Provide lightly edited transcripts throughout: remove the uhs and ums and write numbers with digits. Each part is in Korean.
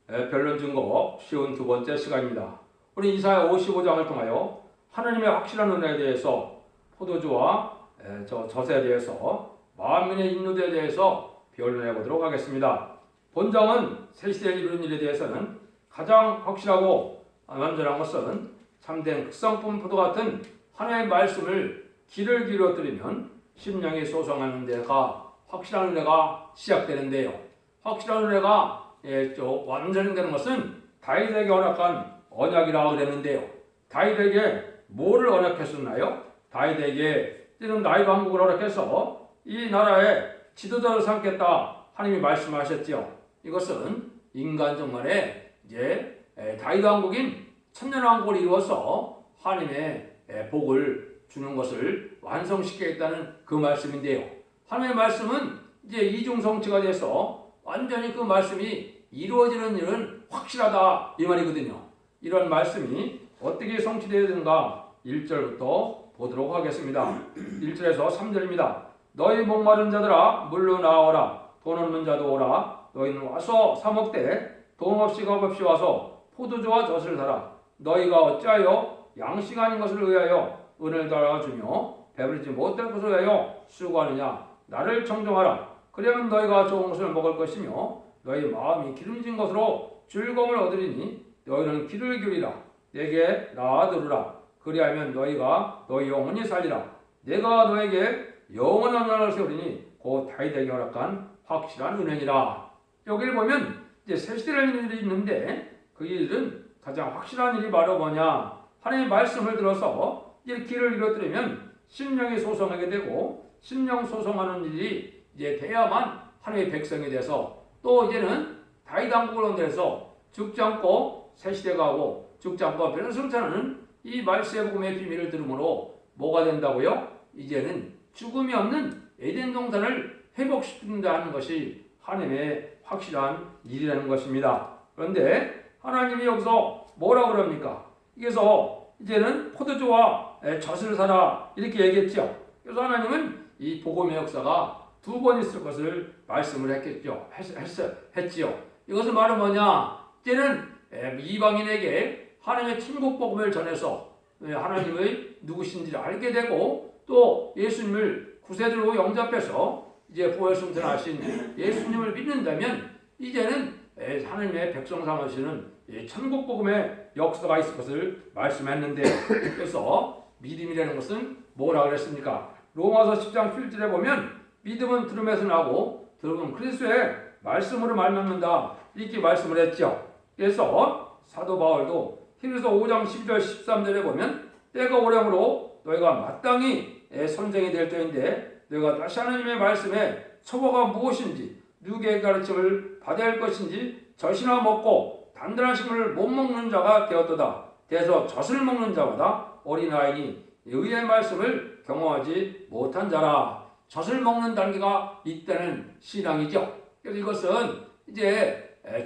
변론 증거 쉬운 두 번째 시간입니다. 우리 이사야 55장을 통하여 하나님의 확실한 은혜에 대해서 포도주와 젖에 대해서 만민의 인류에 대해서 변론해 보도록 하겠습니다. 본장은 새 시대에 이루는 일에 대해서는 가장 확실하고 완전한 것은 참된 극성품 포도 같은 하나님의 말씀을 귀를 기울여뜨리면 심령이 소성하는 데가 확실한 은혜가 시작되는데요. 확실한 은혜가 완전히 되는 것은 다윗에게 허락한 언약이라고 그랬는데요. 다윗에게 뭐를 언약했었나요? 다윗에게 지금 나의 왕국을 허락해서 이 나라의 지도자를 삼겠다 하나님이 말씀하셨죠. 이것은 인간정만의 다윗 왕국인 천년왕국을 이루어서 하나님의 복을 주는 것을 완성시키겠다는 그 말씀인데요. 하나님의 말씀은 이중성취가 돼서 완전히 그 말씀이 이루어지는 일은 확실하다 이 말이거든요. 이런 말씀이 어떻게 성취되어야 되는가 1절부터 보도록 하겠습니다. 1절에서 3절입니다. 너희 목마른 자들아 물로 나오라. 돈 없는 자도 오라. 너희는 와서 사 먹되 돈 없이 값 없이 와서 포도주와 젖을 사라. 너희가 어찌하여 양식 아닌 것을 의하여 은을 달아주며 배부르지 못할 것을 위하여 수고하느냐. 나를 청종하라. 그러면 너희가 좋은 것을 먹을 것이며 너희 마음이 기름진 것으로 즐거움을 얻으리니 너희는 귀를 기울이라. 내게 나아들으라. 그리하면 너희가 너희 영혼이 살리라. 내가 너에게 영원한 나라를 세우리니 곧 다윗에게 허락한 확실한 은혜니라. 여기를 보면 새 시대라는 일이 있는데 그 일은 가장 확실한 일이 바로 뭐냐? 하나님의 말씀을 들어서 귀를 기울여뜨리면 심령이 소성하게 되고 심령 소성하는 일이 돼야만 하나님의 백성이 돼서 또 이제는 다윗 왕국을 온데서 죽지 않고 새 시대가 오고 죽지 않고 변을 승천하는 이 말세의 복음의 비밀을 들음으로 뭐가 된다고요? 이제는 죽음이 없는 에덴 동산을 회복시킨다 하는 것이 하나님의 확실한 일이라는 것입니다. 그런데 하나님이 여기서 뭐라고 그럽니까? 그래서 이제는 포도주와 젖을 사라 이렇게 얘기했죠. 그래서 하나님은 이 복음의 역사가 두 번 있을 것을 말씀을 했지요. 이것은 말은 뭐냐? 이제는 이방인에게 하나님의 천국 복음을 전해서 하나님의 누구신지를 알게 되고 또 예수님을 구세주로 영접해서 부활 승천하신 예수님을 믿는다면 이제는 하나님의 백성 삼으시는 천국 복음의 역사가 있을 것을 말씀했는데 그래서 믿음이라는 것은 뭐라 그랬습니까? 로마서 10장 7절에 보면 믿음은 들음에서 나고 들음은 그리스도의 말씀으로 말미암는다 이렇게 말씀을 했죠. 그래서 사도 바울도 히브리서 5장 12절 13절에 보면 때가 오려므로 너희가 마땅히 선생이 될 때인데 너희가 다시 하나님의 말씀에 처보가 무엇인지 누구의 가르침을 받아야 할 것인지 젖이나 먹고 단단한 식물을 못 먹는 자가 되었도다. 돼서 젖을 먹는 자보다 어린아이니 의의 말씀을 경험하지 못한 자라. 젖을 먹는 단계가 있다는 신앙이죠. 그래서 이것은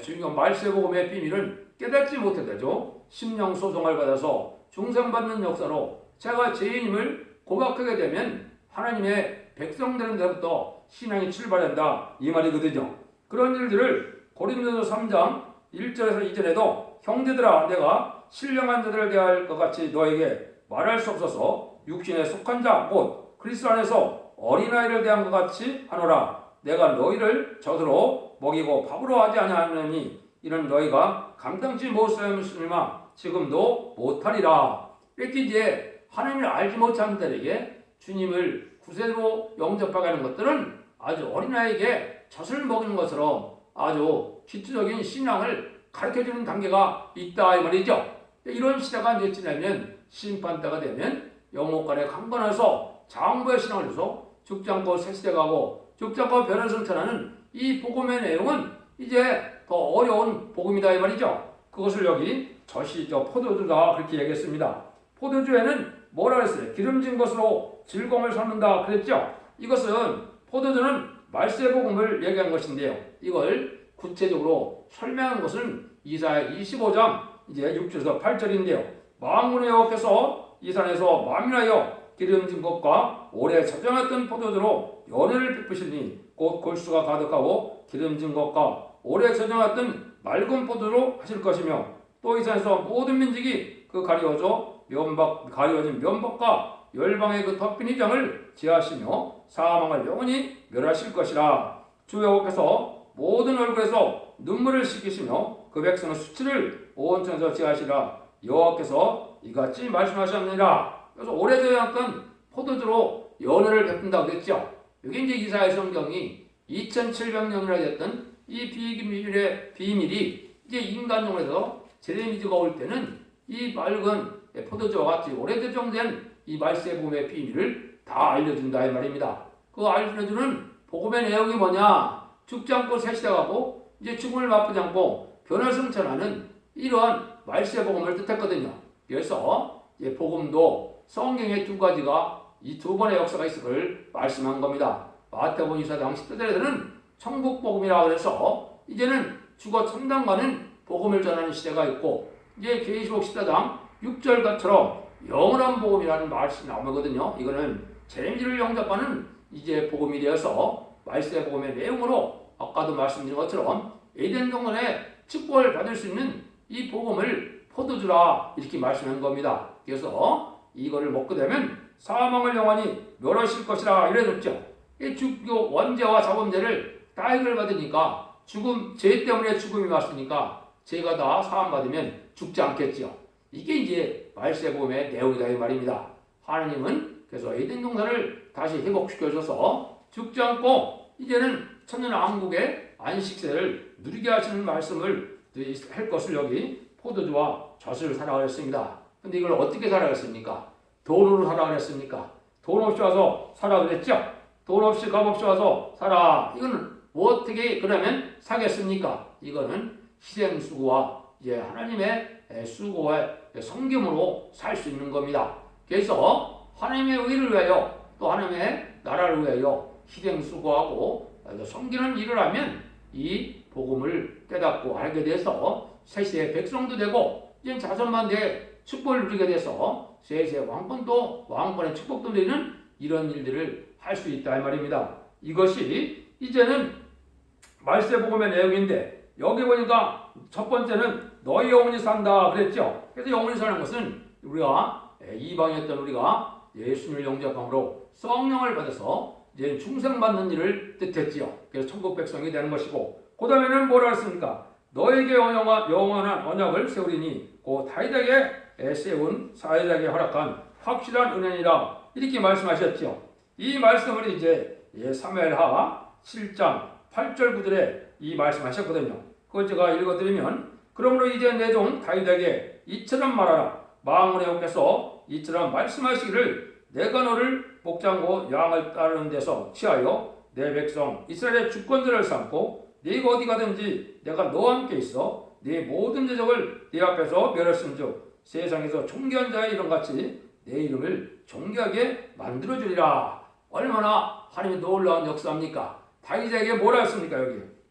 중요한 말세 복음의 비밀은 깨닫지 못했다죠. 심령 소송을 받아서 중생받는 역사로 제가 죄인임을 고백하게 되면 하나님의 백성 되는 데부터 신앙이 출발한다 이 말이거든요. 그런 일들을 고린도서 3장 1절에서 2절에도 형제들아 내가 신령한 자들을 대할 것 같이 너에게 말할 수 없어서 육신에 속한 자 곧 그리스도 안에서 어린아이를 대한 것 같이 하노라. 내가 너희를 젖으로 먹이고 밥으로 하지 아니하느니 이는 너희가 감당치 못하였으니마 지금도 못하리라. 이렇게 하나님을 알지 못하는 자들에게 주님을 구세주로 영접하게 하는 것들은 아주 어린아이에게 젖을 먹이는 것처럼 아주 기초적인 신앙을 가르쳐주는 단계가 있다 이 말이죠. 이런 시대가 이제 지나면 심판때가 되면 영혼간에 강건해서 장부의 신앙을 해서 죽지 않고 새 시대 가고 죽지 않고 변화를 성천하는 이 복음의 내용은 이제 더 어려운 복음이다 이 말이죠. 그것을 여기 포도주다 그렇게 얘기했습니다. 포도주에는 뭐라 그랬어요? 기름진 것으로 즐거움을 삼는다 그랬죠. 이것은 포도주는 말세 복음을 얘기한 것인데요. 이걸 구체적으로 설명한 것은 이사야 25장 6절에서 8절인데요. 만군의 여호와께서 이 산에서 만민하여 기름진 것과 오래 저장했던 포도주로 연회를 베푸시니 곧 골수가 가득하고 기름진 것과 오래 저장했던 맑은 포도로 하실 것이며 또 이 산에서 모든 민족이 그 가리워진 면박과 열방의 그 덮인 휘장을 제하시며 사망을 영원히 멸하실 것이라. 주 여호와께서 모든 얼굴에서 눈물을 씻기시며 그 백성의 수치를 온 천에서 제하시라. 여호와께서 이같이 말씀하셨느니라. 그래서 오래되었던 포도주로 연회를 베푼다고 그랬죠. 여기 이제 이사야 성경이 2700년이나 됐던 이 비밀이 이제 인간용에서 제레미지가 올 때는 이 맑은 포도주와 같이 오래전된 이 말세복음의 비밀을 다 알려준다 이 말입니다. 그 알려주는 복음의 내용이 뭐냐? 죽지 않고 새시대가고 이제 죽음을 맛보지 않고 변화 승천하는 이러한 말세복음을 뜻했거든요. 그래서 복음도 성경의 두 가지가 이 두 번의 역사가 있을 걸 말씀한 겁니다. 마태복음 24장 10절에서는 천국복음이라고 해서 이제는 죽어 천당가는 복음을 전하는 시대가 있고 이제 계시록 14장 6절처럼 영원한 복음이라는 말씀이 나오거든요. 이거는 제임지를 영접하는 이제 복음이 되어서 말세 복음의 내용으로 아까도 말씀드린 것처럼 에덴 동산에 축복을 받을 수 있는 이 복음을 포도주라 이렇게 말씀한 겁니다. 그래서 이거를 먹게 되면 사망을 영원히 멸하실 것이라 이래줬죠. 이 원죄와 자범죄를 다 해결받으니까 죄 때문에 죽음이 왔으니까 죄가 다 사함받으면 죽지 않겠죠. 이게 이제 말세복음의 내용이다 이 말입니다. 하나님은 그래서 에덴 동산을 다시 회복시켜줘서 죽지 않고 이제는 천년 왕국의 안식세를 누리게 하시는 말씀을 할 것을 여기 포도주와 젖을 사라 그랬습니다. 근데 이걸 어떻게 사라 그랬습니까? 돈으로 사라 그랬습니까? 돈 없이 와서 사라 그랬죠? 돈 없이 값 없이 와서 사라. 이거는 뭐 어떻게 그러면 사겠습니까? 이거는 희생수고와 이제 하나님의 수고의 성김으로 살 수 있는 겁니다. 그래서 하나님의 의를 위하여 또 하나님의 나라를 위하여 희생수고하고 섬기는 일을 하면 이 복음을 깨닫고 알게 돼서 세세의 백성도 되고 이제 자손만 돼 축복을 누리게 돼서 세세의 왕권의 축복도 누리는 이런 일들을 할 수 있다 이 말입니다. 이것이 이제는 말세복음의 내용인데 여기 보니까 첫 번째는 너희 영혼이 산다 그랬죠. 그래서 영혼이 사는 것은 우리가 이방이었던 우리가 예수님을 영접함으로 성령을 받아서 이제 중생받는 일을 뜻했지요. 그래서 천국 백성이 되는 것이고 그 다음에는 뭐라 했습니까? 너에게 영원한 언약을 세우리니 그 다윗에게 세운 사회자에게 허락한 확실한 은혜니라 이렇게 말씀하셨죠. 이 말씀을 이제 사무엘하 7장 8절 9절에 이 말씀하셨거든요. 그걸 제가 읽어드리면 그러므로 이제 내 종 다윗에게 이처럼 말하라. 만군의 여호와께서 이처럼 말씀하시기를 내가 너를 목장고 양을 따르는 데서 취하여 내 백성 이스라엘의 주권자를 삼고 네가 어디 가든지 내가 너와 함께 있어 네 모든 대적을 네 앞에서 멸했음즉 세상에서 존귀한 자의 이름같이 내 이름을 존귀하게 만들어주리라. 얼마나 하나님의 놀라운 역사입니까? 다윗에게 뭐라 했습니까?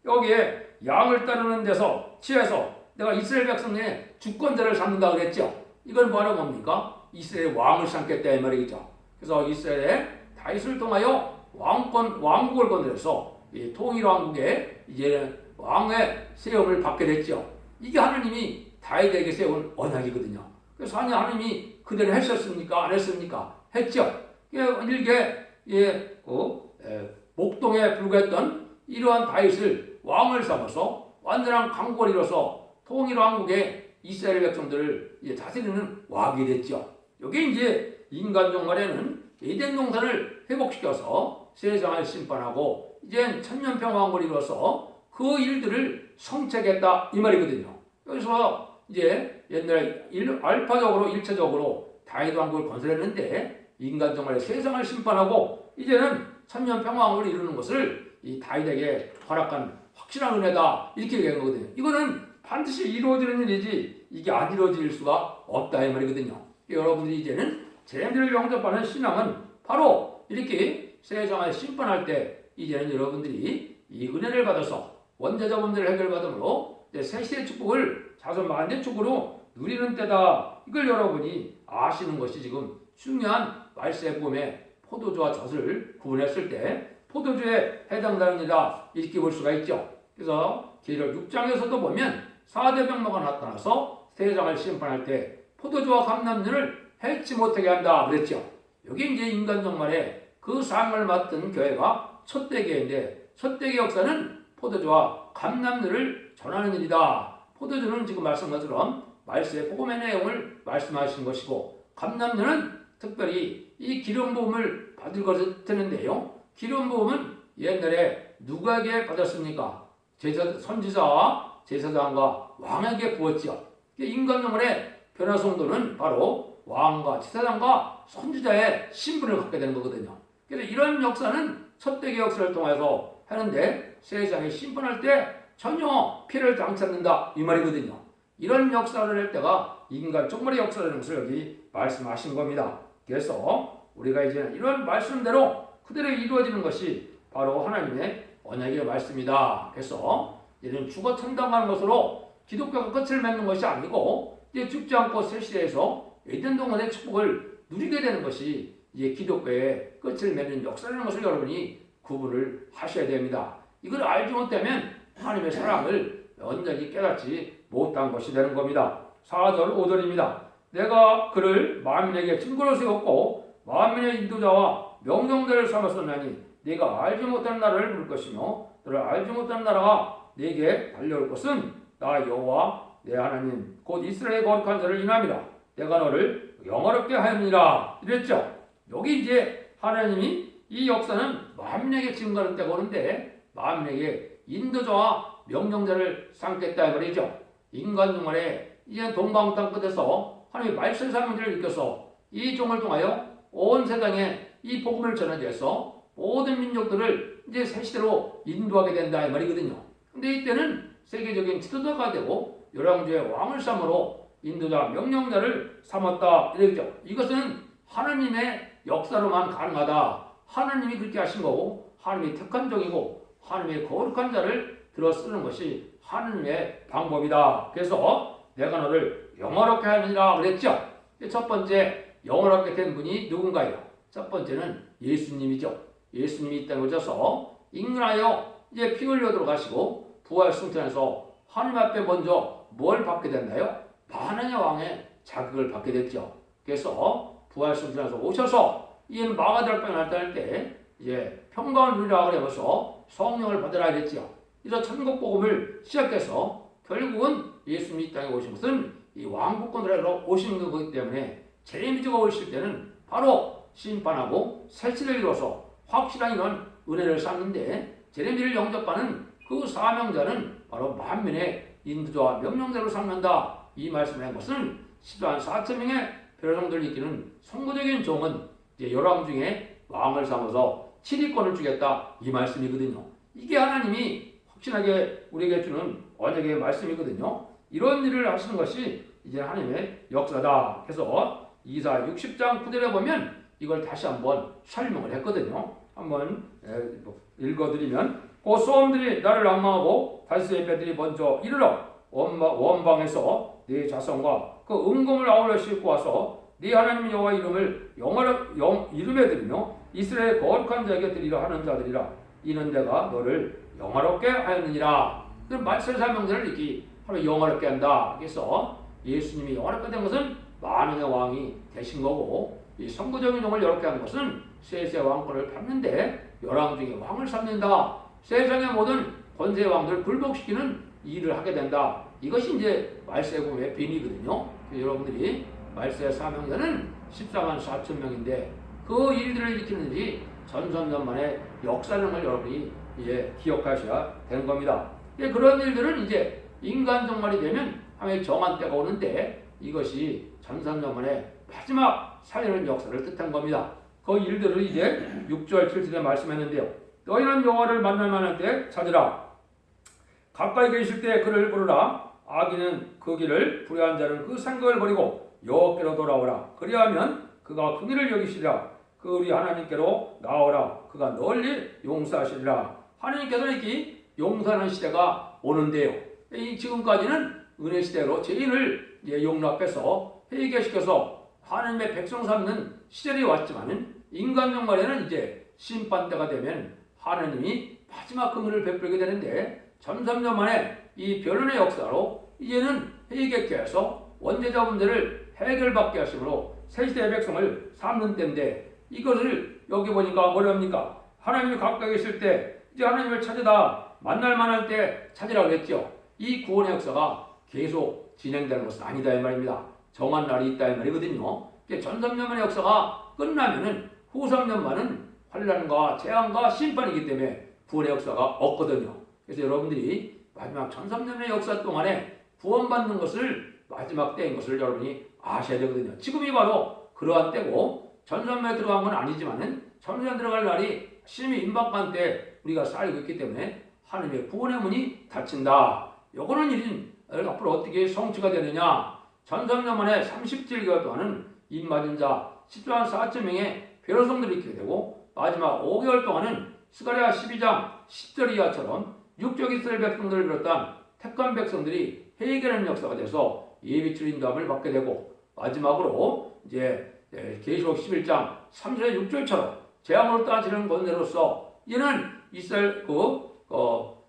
여기에 양을 따르는 데서 취해서 내가 이스라엘 백성의 주권자를 삼는다 그랬죠. 이건 뭐하는 겁니까? 이스라엘 왕을 삼겠다 이 말이죠. 그래서 이스라엘의 다윗을 통하여 왕국을 건드려서 이 통일 왕국에 이제 왕의 세움을 받게 됐죠. 이게 하나님이 다윗에게 세운 언약이거든요. 그래서 하나님이 그대로 했었습니까? 안 했습니까? 했죠. 일개 목동에 불과했던 이러한 다윗을 왕을 삼아서 완전한 강국을 이뤄서 통일 왕국의 이스라엘 백성들을 이제 다스리는 왕이 됐죠. 여기 이제 인간 종말에는 에덴 동산을 회복시켜서 세상을 심판하고 이제 천년평왕국을 이뤄서 그 일들을 성취하겠다 이 말이거든요. 여기서 이제 옛날에 알파적으로 1차적으로 다윗 왕국을 건설했는데 인간 종말에 세상을 심판하고 이제는 천년평왕국을 이루는 것을 이 다윗에게 허락한 확실한 은혜다 이렇게 얘기한 거거든요. 이거는 반드시 이루어지는 일이지 이게 안 이루어질 수가 없다 이 말이거든요. 여러분들이 이제는 제자들을 영접하는 신앙은 바로 이렇게 세상을 심판할 때 이제는 여러분들이 이 은혜를 받아서 원죄자 범죄를 해결받음으로 세시의 축복을 자손 만대 축으로 누리는 때다. 이걸 여러분이 아시는 것이 지금 중요한 말세복음의 포도주와 젖을 구분했을 때 포도주에 해당되는 일이다 이렇게 볼 수가 있죠. 그래서 계시록 6장에서도 보면 4대 병마가 나타나서 세상을 심판할 때 포도주와 감람류를 해치 못하게 한다 그랬죠. 여기 이제 인간 종말에 그 상을 맡은 교회가 첫대교회인데, 첫대교 역사는 포도주와 감람류를 전하는 일이다. 포도주는 지금 말씀한 것처럼 말씀의 복음의 내용을 말씀하신 것이고, 감람류는 특별히 이 기름 부음을 받을 것을 되는데요. 기름 부음은 옛날에 누구에게 받았습니까? 선지자와 제사장과 왕에게 부었죠. 인간 영혼의 변화 성도는 바로 왕과 제사장과 선지자의 신분을 갖게 되는 거거든요. 그래서 이런 역사는 첫대교 역사를 통해서 하는데, 세상에 심판할 때 전혀 피해를 당치 않는다 이 말이거든요. 이런 역사를 할 때가 인간 종말의 역사라는 것을 여기 말씀하신 겁니다. 그래서 우리가 이제 이런 말씀대로 그대로 이루어지는 것이 바로 하나님의 언약의 말씀이다. 그래서 이제는 죽어 천당하는 것으로 기독교가 끝을 맺는 것이 아니고, 이제 죽지 않고 새 시대에서 에덴 동안의 축복을 누리게 되는 것이 이제 기독교의 끝을 맺는 역사라는 것을 여러분이 구분을 하셔야 됩니다. 이걸 알지 못하면 하나님의 사랑을 온전히 깨닫지 못한 것이 되는 겁니다. 4절 5절입니다. 내가 그를 만민에게 증거로 세웠고 만민의 인도자와 명령대를 삼았었나니 네가 알지 못한 나라를 부를 것이며 너를 알지 못한 나라가 네게 달려올 것은 나 여호와 내 하나님 곧 이스라엘의 거룩한 자를 인함이라. 내가 너를 영화롭게 하였느니라 이랬죠. 여기 이제 하나님이 이 역사는 만민에게 증거를 떼고 오는데, 만민에게 인도자와 명령자를 삼겠다 이 말이죠. 인간 종말에 이제 동방 땅 끝에서 하나님의 말씀 사명들을 일으켜서 이 종을 통하여 온 세상에 이 복음을 전해져서 모든 민족들을 이제 새 시대로 인도하게 된다 이 말이거든요. 근데 이때는 세계적인 지도자가 되고 열왕주의 왕을 삼으로 인도자 명령자를 삼았다 이랬죠. 이것은 하나님의 역사로만 가능하다. 하나님이 그렇게 하신 거고, 하나님이 택한 종이고, 하나님의 거룩한 자를 들어 쓰는 것이 하나님의 방법이다. 그래서 내가 너를 영화롭게 하느니라 그랬죠. 첫 번째 영화롭게 된 분이 누군가요? 첫 번째는 예수님이죠. 예수님이 이 땅에 오셔서 인근하여 이제 피 흘려 들어가시고 부활 승천해서 하나님 앞에 먼저 뭘 받게 됐나요? 만왕의 왕의 자격을 받게 됐죠. 그래서 부활 승천해서 오셔서 이는 마가다락방에 나타날 때 이제 평강을 누리라 그러면서 성령을 받으라 이랬죠. 그래서 천국 복음을 시작해서 결국은 예수님이 이 땅에 오신 것은 이 왕국권으로 오신 거기 때문에 제임즈가 오실 때는 바로 심판하고 새치를 이뤄서 확실한 이런 은혜를 쌓는데, 제레미야를 영접하는 그 사명자는 바로 만민의 인도자와 명령자로 삼는다. 이 말씀을 한 것은 10만 4천 명의 백성들을 이끄는 선구적인 종은 이제 열왕 중에 왕을 삼아서 7위권을 주겠다 이 말씀이거든요. 이게 하나님이 확신하게 우리에게 주는 언약의 말씀이거든요. 이런 일을 하시는 것이 이제 하나님의 역사다. 그래서 이사 60장 9절에 보면 이걸 다시 한번 설명을 했거든요. 한번 읽어드리면, 그 소음들이 나를 앙망하고 다시의 배들이 먼저 이르러 원방에서 네 자손과 그 은금을 아울러 싣고 와서 네 하나님 여호와 이름을 이름에 드리며 이스라엘 거룩한 자에게 드리려 하는 자들이라. 이는 내가 너를 영화롭게 하였느니라. 그 말세 사명자를 이렇게 하루 영화롭게 한다. 그래서 예수님이 영화롭게 된 것은 만왕의 왕이 되신 거고, 이 선구적인 영을 이렇게 하는 것은 세세 왕권을 받는데 열왕 중에 왕을 삼는다. 세상의 모든 권세 왕들 굴복시키는 일을 하게 된다. 이것이 이제 말세복음의 비밀이거든요. 여러분들이 말세 사명자는 14만 4천 명인데 그 일들을 일으키는 일이 전선전만의 역사라는 걸 여러분이 이제 기억하셔야 되는 겁니다. 그런 일들은 이제 인간 종말이 되면 하나님의 정한 때가 오는데, 이것이 전선전만의 마지막 살리는 역사를 뜻한 겁니다. 그 일들을 이제 6절 7절에 말씀했는데요. 너희는 여호와를 만날 만한 때 찾으라. 가까이 계실 때 그를 부르라. 악인은 그 길을 불의한 자는 그 생각을 버리고 여호와께로 돌아오라. 그리하면 그가 그 길을 여기시리라. 그 우리 하나님께로 나오라. 그가 널리 용서하시리라. 하나님께서는 이렇게 용서하는 시대가 오는데요. 이 지금까지는 은혜 시대로 죄인을 용납해서 회개시켜서 하나님의 백성 삼는 시절이 왔지만은, 인간 종말에는 이제 심판 때가 되면 하나님이 마지막 긍휼을 베풀게 되는데, 천삼년 만에 이 변론의 역사로 이제는 회개케해서 원죄자 문제를 해결받게 하심으로 세시대의 백성을 삼는 때인데, 이것을 여기 보니까 뭐랍니까? 하나님이 가까이 계실 때 이제 하나님을 찾으다 만날 만할 때 찾으라고 그랬죠. 이 구원의 역사가 계속 진행되는 것은 아니다 이 말입니다. 정한 날이 있다 이 말이거든요. 전삼년만의 역사가 끝나면은 후 3년만은 환난과 재앙과 심판이기 때문에 구원의 역사가 없거든요. 그래서 여러분들이 마지막 1300년의 역사 동안에 구원받는 것을 마지막 때인 것을 여러분이 아셔야 되거든요. 지금이 바로 그러한 때고, 전산에 들어간 건 아니지만은 전산 들어갈 날이 심히 임박한 때 우리가 살고 있기 때문에 하나님의 구원의 문이 닫힌다. 요거는 일인 앞으로 어떻게 성취가 되느냐? 전산년 만에 37개월 동안은 입맞은 자 10만 4천 명의 변호성들이 있게 되고, 마지막 5개월 동안은 스가랴 12장 10절 이하처럼 육적 이스라엘 백성들을 비롯한 택한 백성들이 회개하는 역사가 돼서 예비출 인도함을 받게 되고, 마지막으로 이제 계시록 11장 3절에 6절처럼 재앙으로 따지는 권세로서 이는 이스라엘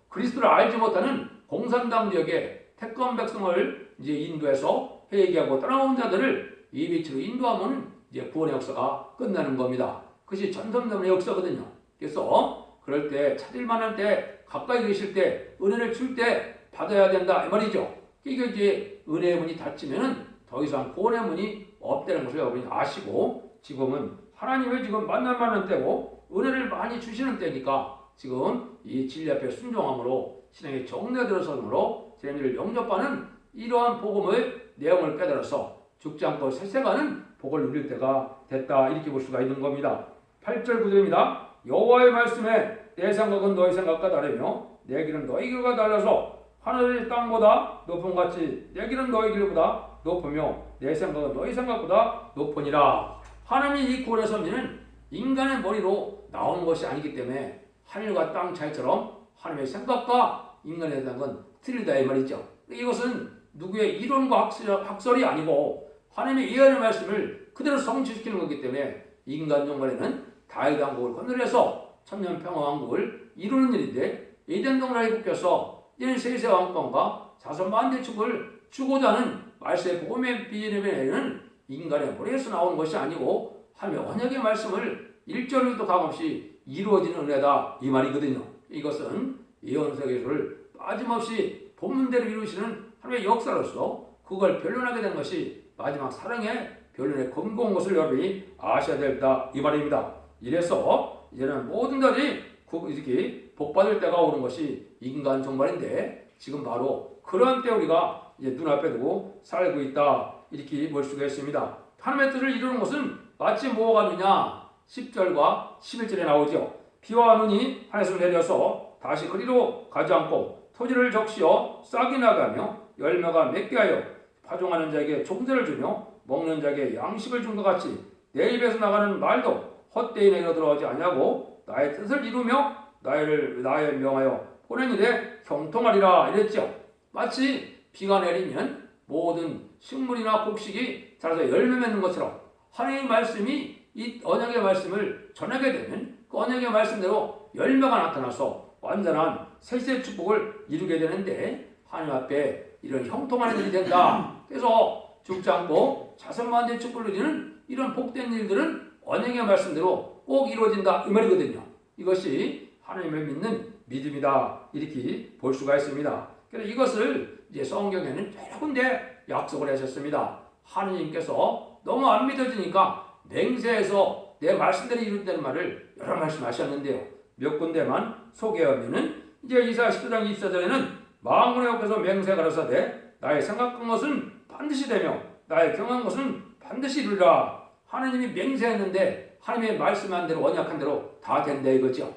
그리스도를 알지 못하는 공산당 지역의 택한 백성을 이제 인도해서 회개하고 떠나온 자들을 예비치로 인도하면 이제 구원의 역사가 끝나는 겁니다. 그것이 전성전의 역사거든요. 그래서 그럴 때 찾을 만할 때 가까이 계실 때 은혜를 줄 때 받아야 된다 이 말이죠. 이게 이제 은혜의 문이 닫히면은 더 이상 구원의 문이 없다는 것을 여러분이 아시고, 지금은 하나님을 지금 만날 때고 은혜를 많이 주시는 때니까 지금 이 진리 앞에 순종함으로 신앙의 정례에 들어서므로 진리를 영접하는 이러한 복음의 내용을 깨달아서 죽지 않고 살생하는 복을 누릴 때가 됐다, 이렇게 볼 수가 있는 겁니다. 8절 9절입니다. 여호와의 말씀에 내 생각은 너희 생각과 다르며 내 길은 너희 길과 달라서 하늘이 땅보다 높은 같이 내 길은 너희 길보다 높으며 내 생각은 너희 생각보다 높으니라. 하나님이 이 구원의 섭리는 인간의 머리로 나오는 것이 아니기 때문에 하늘과 땅 차이처럼 하나님의 생각과 인간의 생각은 틀리다 이 말이죠. 이것은 누구의 이론과 학설이 아니고 하나님의 예언의 말씀을 그대로 성취시키는 거기 때문에 인간 종말에는 다윗 왕국을 건설해서 천년 평화 왕국을 이루는 일인데, 에덴 동산에 묶여서 이런 세세 왕권과 자손 만대축을 주고자 하는 말씀의 복음의 비밀에는 인간의 머리에서 나오는 것이 아니고 하나님의 언약의 말씀을 일절도 감없이 이루어지는 은혜다 이 말이거든요. 이것은 예언서기를 빠짐없이 본문대로 이루시는 하나님의 역사로서 그걸 변론하게 된 것이 마지막 사랑의 변론에 검거한 것을 여러분이 아셔야 된다 이 말입니다. 이래서 이제는 모든 자들이 이렇게 복받을 때가 오는 것이 인간 종말인데, 지금 바로 그러한 때 우리가 이제 눈앞에 두고 살고 있다, 이렇게 볼 수가 있습니다. 하나님의 뜻을 이루는 것은 마치 뭐가 되냐? 10절과 11절에 나오죠. 비와 눈이 하늘에서 내려서 다시 그리로 가지 않고 토지를 적시어 싹이 나가며 열매가 맺게 하여 파종하는 자에게 종자를 주며 먹는 자에게 양식을 준 것 같이 내 입에서 나가는 말도 헛되이 내려 들어오지 아니하고 나의 뜻을 이루며 나의 명하여 보낸 일에 형통하리라 이랬죠. 마치 비가 내리면 모든 식물이나 곡식이 자라서 열매 맺는 것처럼 하나님의 말씀이 이 언약의 말씀을 전하게 되면 그 언약의 말씀대로 열매가 나타나서 완전한 세세의 축복을 이루게 되는데, 하나님 앞에 이런 형통하는 일이 된다. 그래서 죽지 않고 자손만대 축복을 누리는 이런 복된 일들은 언약의 말씀대로 꼭 이루어진다 이 말이거든요. 이것이 하나님을 믿는 믿음이다, 이렇게 볼 수가 있습니다. 그래서 이것을 이제 성경에는 여러 군데 약속을 하셨습니다. 하나님께서 너무 안 믿어지니까 맹세해서 내 말씀대로 이룬다는 말을 여러 말씀하셨는데요. 몇 군데만 소개하면은 이제 이사야 10장 24절에는 만군의 여호와께서 맹세 가라사대 나의 생각한 것은 반드시 되며 나의 경한 것은 반드시 이루리라. 하나님이 맹세했는데 하나님의 말씀한 대로 언약한 대로 다 된다 이거죠.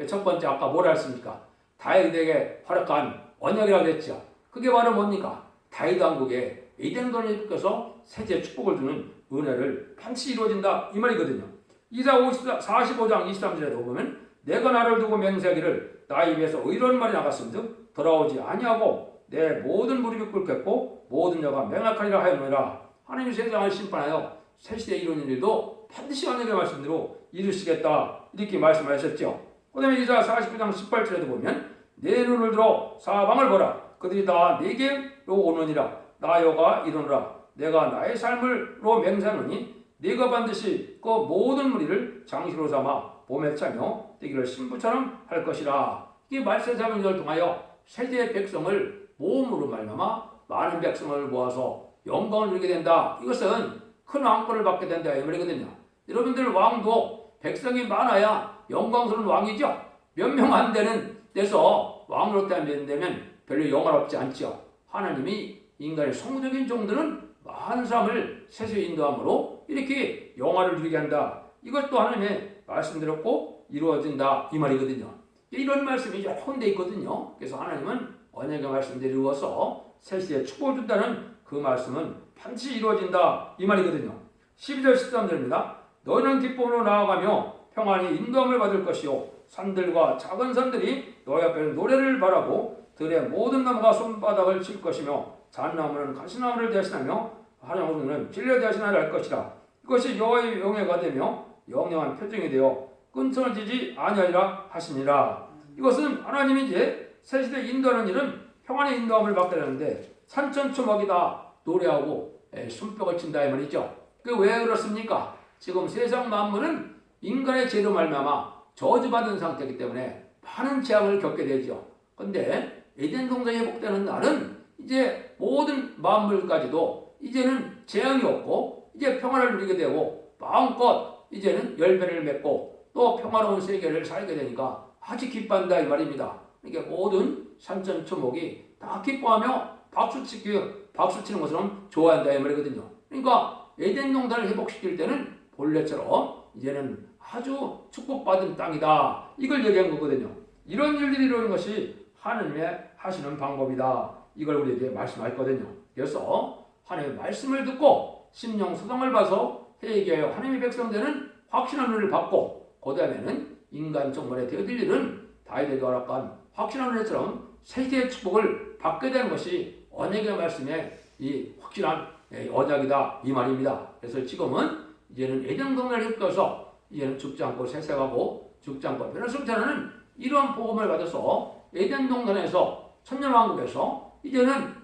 첫 번째 아까 뭐라 했습니까? 다윗에게 허락한 언약이라고 했죠. 그게 바로 뭡니까? 다윗 왕국에 에덴 동산에 묶여서 세제 축복을 주는 은혜를 반드시 이루어진다 이 말이거든요. 이사 45장 23절에도 보면 내가 나를 두고 맹세하기를 나의 입에서 의로운 말이 나갔음즉 돌아오지 아니하고 내 모든 무릎이 꿇겠고 모든 여가 맹약하리라 하였노라. 하나님이 세상을 심판하여 새시대에 이루는 일도 반드시 언약의 말씀대로 이루시겠다, 이렇게 말씀하셨죠. 그 다음에 이사 49장 18절에도 보면 내 눈을 들어 사방을 보라. 그들이 다 내게로 오느니라. 나 여호와 이르노라. 내가 나의 삶을로 맹세하노니 네가 반드시 그 모든 무리를 장시로 삼아 봄에 차며 뛰기를 신부처럼 할 것이라. 이 말세자명절을 통하여 세대의 백성을 모음으로 말미암아 많은 백성을 모아서 영광을 누리게 된다. 이것은 큰 왕권을 받게 된다 이 말이거든요. 여러분들 왕도 백성이 많아야 영광스러운 왕이죠. 몇 명 안 되는 데서 왕으로 되면 별로 영화롭지 않죠. 하나님이 인간의 성적인 종들은 많은 사람을 세세히 인도함으로 이렇게 영화를 누리게 한다. 이것도 하나님의 말씀드렸고 이루어진다 이 말이거든요. 이런 말씀이 여러 군데 있거든요. 그래서 하나님은 언약의 말씀대로 이루어서 세세에 축복을 준다는 그 말씀은 반드시 이루어진다 이 말이거든요. 12절 13절입니다. 너희는 기쁨으로 나아가며 평안히 인도함을 받을 것이요 산들과 작은 산들이 너희 앞에는 노래를 바라고 들의 모든 나무가 손바닥을 칠 것이며 잣나무는 가시나무를 대신하며 한양으로는 진려 대신하려 할 것이라. 이것이 여호와의 영예가 되며 영영한 표징이 되어 끊어지지 아니하리라 하시니라. 이것은 하나님이 이제 새 시대 인도하는 일은 평안의 인도함을 받게 되는데 산천초목이 다 노래하고 손뼉을 친다 이 말이죠. 그 왜 그렇습니까? 지금 세상 만물은 인간의 죄로 말미암아 저주받은 상태이기 때문에 많은 재앙을 겪게 되죠. 근데 에덴 동산이 회복되는 날은 이제 모든 만물까지도 이제는 재앙이 없고 이제 평화를 누리게 되고 마음껏 이제는 열매를 맺고 또 평화로운 세계를 살게 되니까 아주 기뻐한다 이 말입니다. 그러니까 모든 산천초목이 다 기뻐하며 박수 치는 것처럼 좋아한다 이 말이거든요. 그러니까 에덴 동산을 회복시킬 때는 본래처럼 이제는 아주 축복받은 땅이다. 이걸 얘기한 거거든요. 이런 일들이 이루어지는 것이 하나님의 하시는 방법이다. 이걸 우리에게 말씀했거든요. 그래서 하나님의 말씀을 듣고 심령 소동을 봐서 회개하여 하나님의 백성 되는 확신한 은혜를 받고 그 다음에는 인간 정말에 되어질 일은 다윗에게 허락한 확신한 은혜처럼 세계의 축복을 받게 되는 것이 언약의 말씀의 이 확실한 언약이다 이 말입니다. 그래서 지금은 이제는 에덴 동산을 흡겨서 이제는 죽지 않고 세세하고 죽지 않고 변화스럽지 않은 이러한 복음을 받아서 에덴 동산에서 천년왕국에서 이제는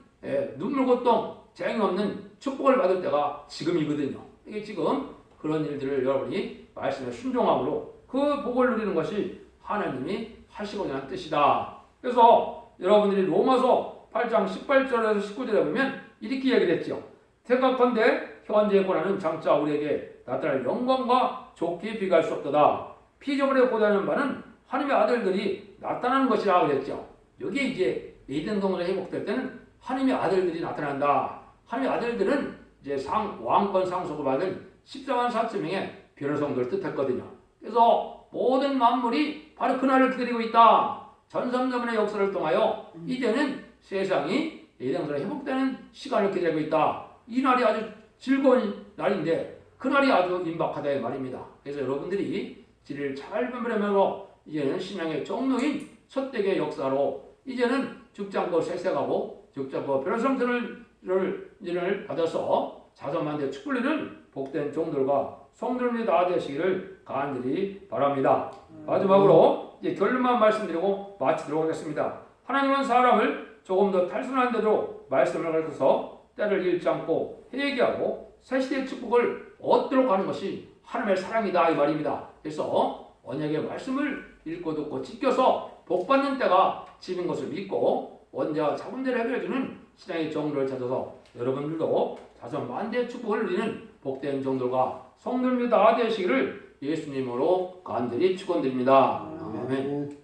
눈물 고통 재앙이 없는 축복을 받을 때가 지금이거든요. 이게 지금 그런 일들을 여러분이 말씀에 순종함으로 그 복을 누리는 것이 하나님이 하시고자 하는 뜻이다. 그래서 여러분들이 로마서 8장 18절에서 19절에 보면 이렇게 얘기했죠. 생각컨대 현재의 고난은 장차 우리에게 나타날 영광과 좋게 비교할 수 없도다. 피조물에 고단하는 바는 하나님의 아들들이 나타나는 것이라 그랬죠. 여기에 이제 에덴 동산이 회복될 때는 하나님의 아들들이 나타난다. 하나님의 아들들은 이제 왕권 상속을 받은 14만 4천 명의 변호성들을 뜻했거든요. 그래서 모든 만물이 바로 그날을 기다리고 있다. 전삼전의 역사를 통하여 이제는 세상이 에덴 동산이 회복되는 시간을 기다리고 있다. 이 날이 아주 즐거운 날인데 그날이 아주 임박하다 이 말입니다. 그래서 여러분들이 지를 잘 분별하면서 이제는 신앙의 정로인 첫대의 역사로 이제는 죽지 않고 세세가고 죽지 않고 변화성들을 받아서 자선만대 축복리는 복된 종들과 성들이 다 되시기를 간절히 바랍니다. 마지막으로 이제 결론만 말씀드리고 마치도록 하겠습니다. 하나님은 사람을 조금 더 탈선한 대로 말씀을 가르쳐서 때를 잃지 않고 회개하고 새 시대의 축복을 얻도록 하는 것이 하나님의 사랑이다 이 말입니다. 그래서 언약의 말씀을 읽고 듣고 지켜서 복받는 때가 지는 것을 믿고 원자와 자본대를 해결해주는 신앙의 정도를 찾아서 여러분들도 자선 만대의 축복을 누리는 복된 종들과 성도님이 다 되시기를 예수님으로 간절히 축원드립니다. 아멘.